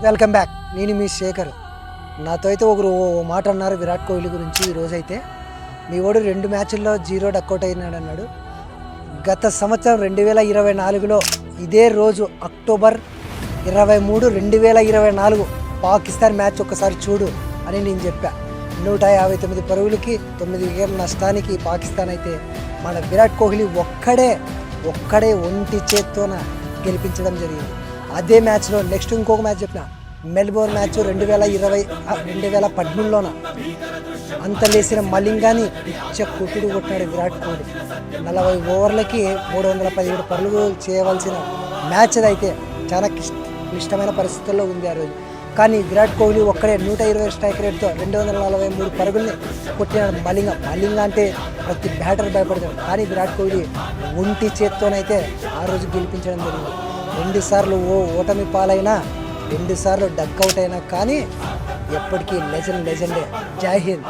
Welcome back. నేను మీ శేఖర్. నాతో అయితే ఒకరు ఓ మాట అన్నారు విరాట్ కోహ్లీ గురించి. ఈరోజైతే మీ వాడు 2 మ్యాచ్ల్లో 0 డక్అవుట్ అయినాడు అన్నాడు. గత సంవత్సరం 2024లో ఇదే రోజు అక్టోబర్ 23, 2024 పాకిస్తాన్ మ్యాచ్ ఒక్కసారి చూడు అని నేను చెప్పా. 159 పరుగులకి 9 వికెట్ల నష్టానికి పాకిస్తాన్ అయితే మన విరాట్ కోహ్లీ ఒక్కడే ఒంటి చేత్తోన గెలిపించడం జరిగింది. అదే మ్యాచ్లో నెక్స్ట్ ఇంకొక మ్యాచ్ చెప్పిన మెల్బోర్న్ మ్యాచ్ 2018లోన అంత లేసిన మలింగాని పిచ్చ కొట్టుడు కొట్టాడు విరాట్ కోహ్లీ. 40 ఓవర్లకి 317 పరుగులు చేయవలసిన మ్యాచ్ అయితే చాలా క్లిష్టమైన పరిస్థితుల్లో ఉంది ఆ రోజు. కానీ విరాట్ కోహ్లీ ఒక్కడే 120 స్ట్రైక్ రేట్తో 243 పరుగుల్ని కొట్టినాడు. మలింగ అంటే ప్రతి బ్యాటర్ భయపడతాడు. కానీ విరాట్ కోహ్లీ ఒంటి చేత్తోనైతే ఆ రోజు గెలిపించడం జరిగింది. 2 సార్లు ఓటమి పాలైనా 2 సార్లు డక్అవుట్ అయినా కానీ ఎప్పటికీ లెజెండే. జై హింద్.